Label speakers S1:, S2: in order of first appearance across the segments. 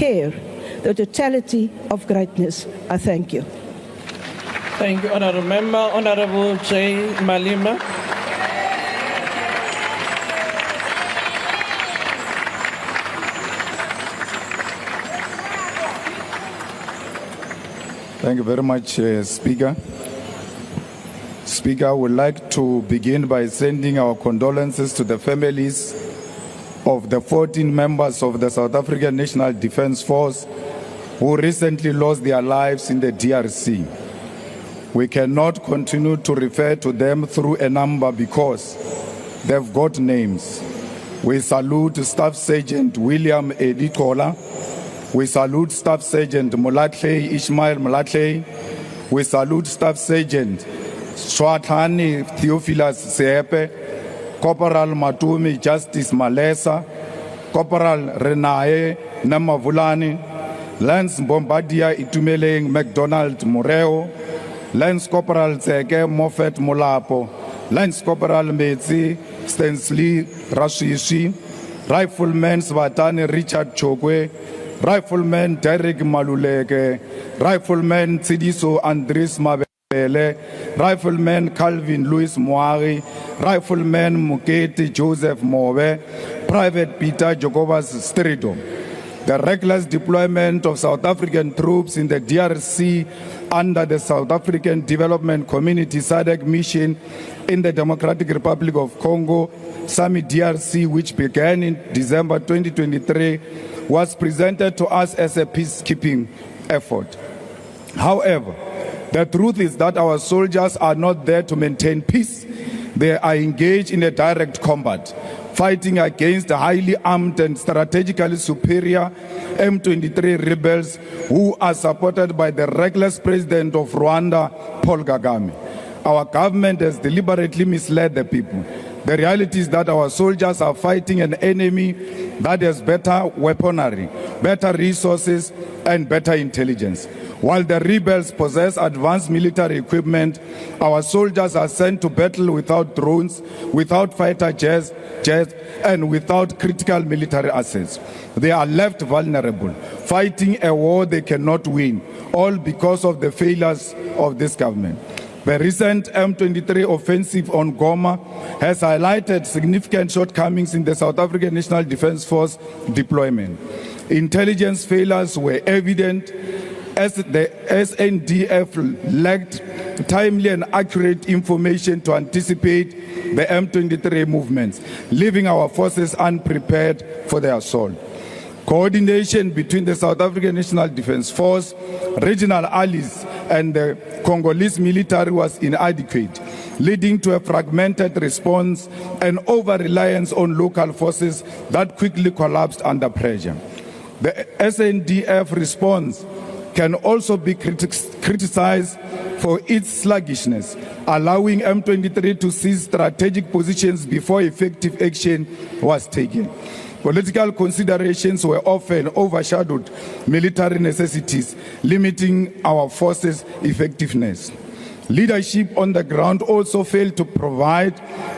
S1: share the totality of greatness. I thank you.
S2: Thank you, Honourable Member. Honourable J. Malema.
S3: Thank you very much, Speaker. Speaker, I would like to begin by sending our condolences to the families of the 14 members of the South African National Defence Force who recently lost their lives in the DRC. We cannot continue to refer to them through a number because they've got names. We salute Staff Sergeant William Edikola. We salute Staff Sergeant Molatley Ishmael Molatley. We salute Staff Sergeant Swatani Theophilus Seepe, Corporal Matumi Justice Malesa, Corporal Renae Namavulani, Lance Bombardier Itumeleng McDonald Moreo, Lance Corporal Zeke Moffat Molapo, Lance Corporal Metsi Stensley Rashishi, Rifleman Svatani Richard Chokwe, Rifleman Derek Maluleke, Rifleman Tsidiso Andres Mabele, Rifleman Calvin Louis Moari, Rifleman Muketi Joseph Mobe, Private Peter Jacobus Strido. The reckless deployment of South African troops in the DRC under the South African Development Community SADC mission in the Democratic Republic of Congo, SAMI DRC, which began in December 2023, was presented to us as a peacekeeping effort. However, the truth is that our soldiers are not there to maintain peace. They are engaged in a direct combat, fighting against the highly armed and strategically superior M23 rebels who are supported by the reckless president of Rwanda, Paul Kagame. Our government has deliberately misled the people. The reality is that our soldiers are fighting an enemy that has better weaponry, better resources, and better intelligence. While the rebels possess advanced military equipment, our soldiers are sent to battle without drones, without fighter jets, and without critical military assets. They are left vulnerable, fighting a war they cannot win, all because of the failures of this government. The recent M23 offensive on Goma has highlighted significant shortcomings in the South African National Defence Force deployment. Intelligence failures were evident as the SNDF lacked timely and accurate information to anticipate the M23 movements, leaving our forces unprepared for the assault. Coordination between the South African National Defence Force, regional allies, and the Congolese military was inadequate, leading to a fragmented response and over-reliance on local forces that quickly collapsed under pressure. The SNDF response can also be criticized for its sluggishness, allowing M23 to seize strategic positions before effective action was taken. Political considerations were often overshadowed military necessities, limiting our forces' effectiveness. Leadership on the ground also failed to provide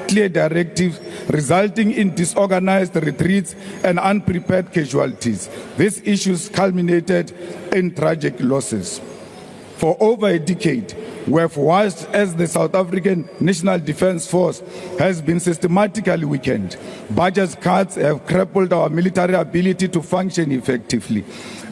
S3: clear directives, resulting in disorganized retreats and unprepared casualties. These issues culminated in tragic losses. For over a decade, we have watched as the South African National Defence Force has been systematically weakened. Budget cuts have crippled our military ability to function effectively.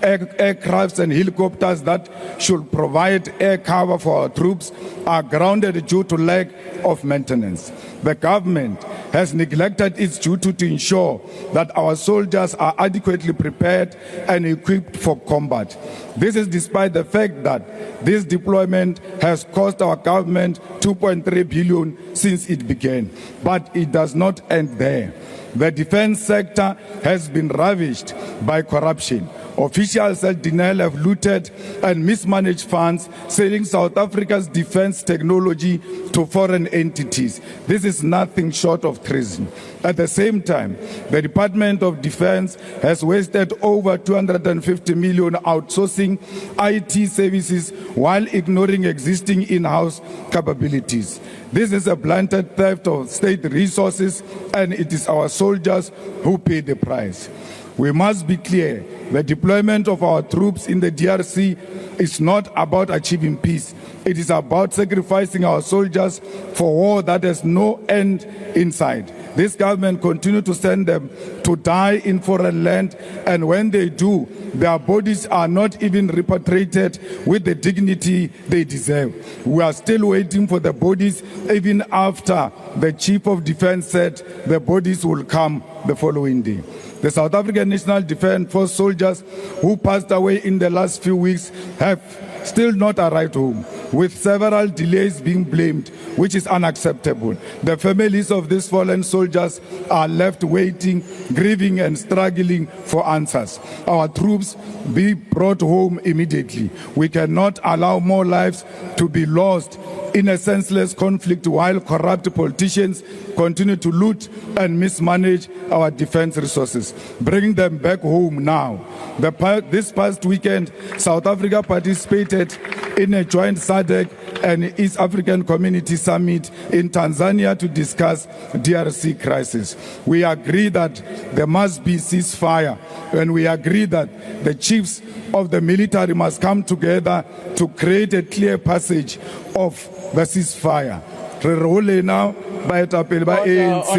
S3: Aircrafts and helicopters that should provide air cover for our troops are grounded due to lack of maintenance. The government has neglected its duty to ensure that our soldiers are adequately prepared and equipped for combat. This is despite the fact that this deployment has cost our government 2.3 billion since it began. But it does not end there. The defense sector has been ravished by corruption. Officials at Denel have looted and mismanaged funds, selling South Africa's defense technology to foreign entities. This is nothing short of treason. At the same time, the Department of Defense has wasted over 250 million outsourcing IT services while ignoring existing in-house capabilities. This is a blatant theft of state resources, and it is our soldiers who pay the price. We must be clear, the deployment of our troops in the DRC is not about achieving peace. It is about sacrificing our soldiers for war that has no end in sight. This government continues to send them to die in foreign land, and when they do, their bodies are not even repatriated with the dignity they deserve. We are still waiting for the bodies, even after the Chief of Defense said the bodies will come the following day. The South African National Defence Force soldiers who passed away in the last few weeks have still not arrived home, with several delays being blamed, which is unacceptable. The families of these fallen soldiers are left waiting, grieving and struggling for answers. Our troops be brought home immediately. We cannot allow more lives to be lost in a senseless conflict while corrupt politicians continue to loot and mismanage our defense resources. Bring them back home now. This past weekend, South Africa participated in a joint SADC and East African Community Summit in Tanzania to discuss DRC crisis. We agree that there must be ceasefire, and we agree that the chiefs of the military must come together to create a clear passage of the ceasefire. Re role now baetapele ba ANC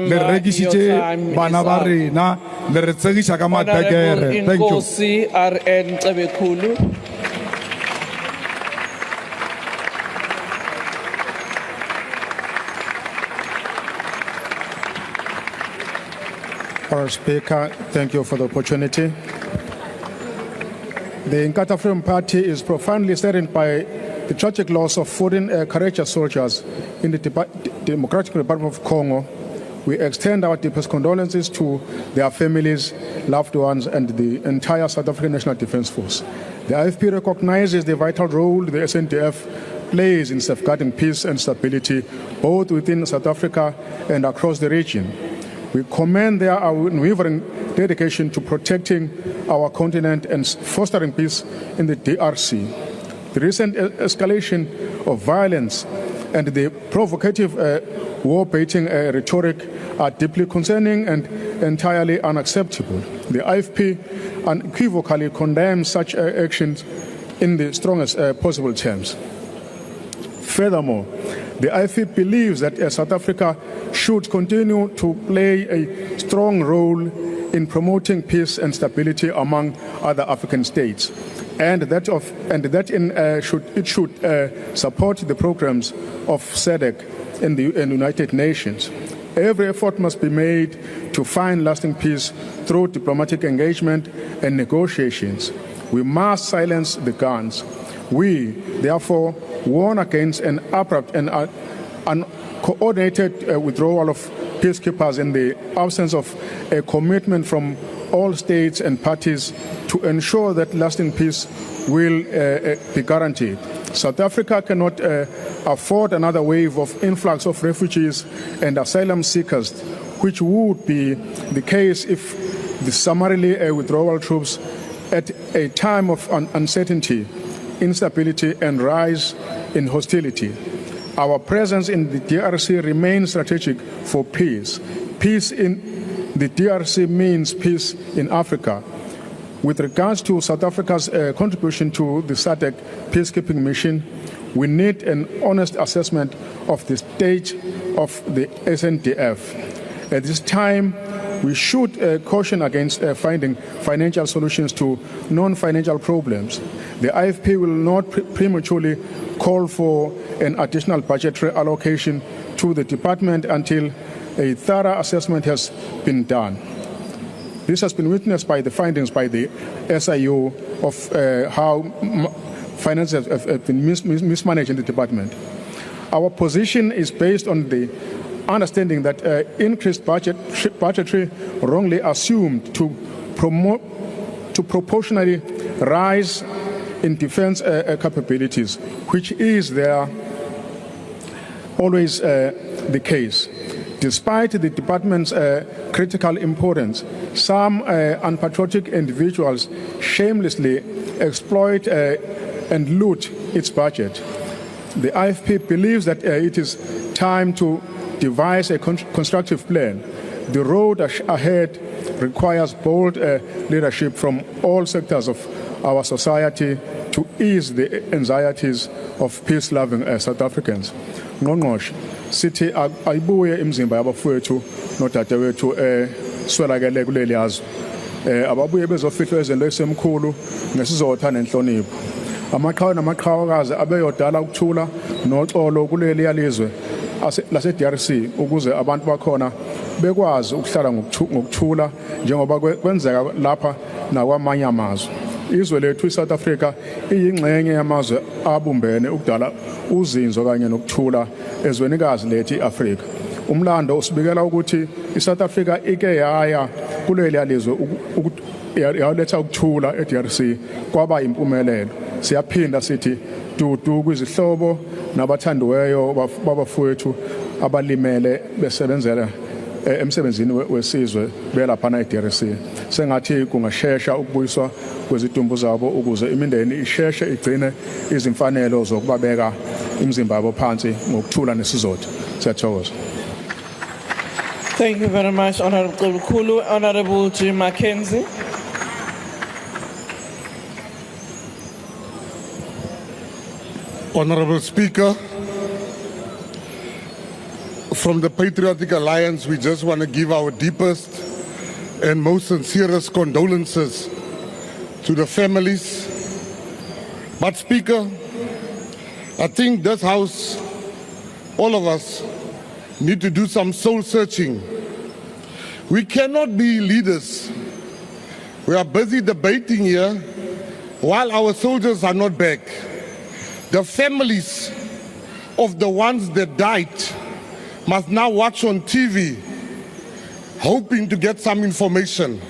S3: le rekisitse bana ba rena le re tsegisha ka matekere. Thank you.
S2: Inkosi RN Cebekhulu.
S4: Honourable Speaker, thank you for the opportunity. The Inkatha Freedom Party is profoundly saddened by the tragic loss of 14 courageous soldiers in the Democratic Republic of Congo. We extend our deepest condolences to their families, loved ones, and the entire South African National Defence Force. The IFP recognizes the vital role the SNDF plays in safeguarding peace and stability, both within South Africa and across the region. We commend their unwavering dedication to protecting our continent and fostering peace in the DRC. The recent escalation of violence and the provocative war-baiting rhetoric are deeply concerning and entirely unacceptable. The IFP unequivocally condemns such actions in the strongest possible terms. Furthermore, the IFP believes that South Africa should continue to play a strong role in promoting peace and stability among other African states, and that it should support the programs of SADC and the United Nations. Every effort must be made to find lasting peace through diplomatic engagement and negotiations. We must silence the guns. We, therefore, warn against an abrupt and uncoordinated withdrawal of peacekeepers in the absence of a commitment from all states and parties to ensure that lasting peace will be guaranteed. South Africa cannot afford another wave of influx of refugees and asylum seekers, which would be the case if the summarily withdrawal troops at a time of uncertainty, instability, and rise in hostility. Our presence in the DRC remains strategic for peace. Peace in the DRC means peace in Africa. With regards to South Africa's contribution to the SADC peacekeeping mission, we need an honest assessment of the state of the SNDF. At this time, we should caution against finding financial solutions to non-financial problems. The IFP will not prematurely call for an additional budgetary allocation to the department until a thorough assessment has been done. This has been witnessed by the findings by the SIO of how finances have been mismanaged in the department. Our position is based on the understanding that increased budgetary wrongly assumed to proportionally rise in defense capabilities, which is always the case. Despite the department's critical importance, some unpatriotic individuals shamelessly exploit and loot its budget. The IFP believes that it is time to devise a constructive plan The road ahead requires bold leadership from all sectors of our society to ease the anxieties of peace-loving South Africans. Ngqongqoshe sithi ayibuye imizimba yabafowethu nodadewethu swelakele kuleli yazwe. Ababuye bezofihlwa izinto esemkhulu ngesizotha nenhlonipho. Amaqhawe namaqhawakazi abeyodala ukuthula noxolo kuleli yalizwe lase DRC ukuze abantu bakhona bekwazi ukuhlala ngokuthula njengoba kwenzeka lapha nakwamanye amazwe. Izwe lethu iSouth Africa iyingxenye yamazwe abumbene ukudala uzinzo kanye nokuthula ezwenikazi lethu iAfrika. Umlando usibikela ukuthi iSouth Africa ike yaya kuleli yalizwe yaletha ukuthula eDRC kwaba impumelelo. Siyaphinda sithi dudu kwizihlobo nabathandiweyo babafowethu abalimele besebenzela emsebenzini wesizwe belapha eDRC. Sengathi kungashesha ukubuyiswa kwezidumbu zabo ukuze imindeni isheshe igcine izimfanelo zokubabeka imizimba yabo phansi ngokuthula nesizotha. Siyathokoza.
S2: Thank you very much, Honorable Kulu. Honorable Gayton Mckenzie.
S5: Honorable Speaker, from the Patriotic Alliance, we just want to give our deepest and most sincerest condolences to the families. But Speaker, I think this House, all of us, need to do some soul searching. We cannot be leaders. We are busy debating here while our soldiers are not back. The families of the ones that died must now watch on TV, hoping to get some information.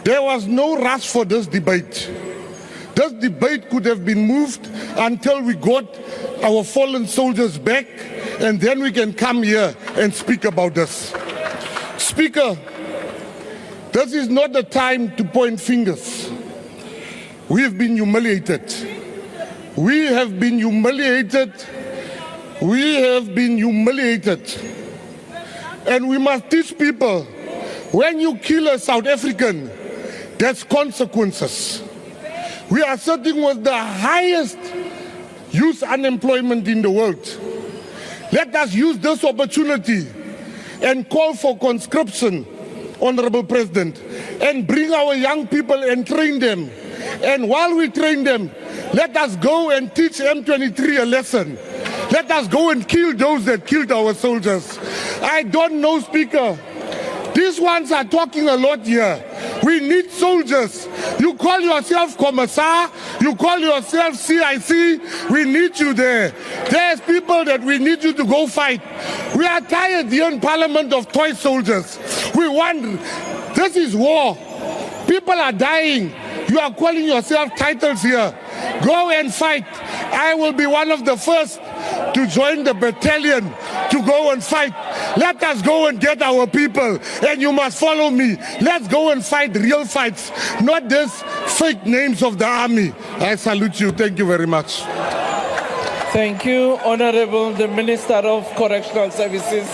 S5: There was no rush for this debate. This debate could have been moved until we got our fallen soldiers back, and then we can come here and speak about this. Speaker, this is not the time to point fingers. We have been humiliated. We have been humiliated. We have been humiliated. And we must teach people, when you kill a South African, there's consequences. We are sitting with the highest youth unemployment in the world. Let us use this opportunity and call for conscription, Honorable President, and bring our young people and train them. And while we train them, let us go and teach M23 a lesson. Let us go and kill those that killed our soldiers. I don't know, Speaker. These ones are talking a lot here. We need soldiers. You call yourself Commissar, you call yourself CIC, we need you there. There's people that we need you to go fight. We are tired here in Parliament of toy soldiers. We want, this is war. People are dying. You are calling yourself titles here. Go and fight. I will be one of the first to join the battalion to go and fight. Let us go and get our people, and you must follow me. Let's go and fight real fights, not this fake names of the army. I salute you. Thank you very much.
S2: Thank you, Honorable the Minister of Correctional Services.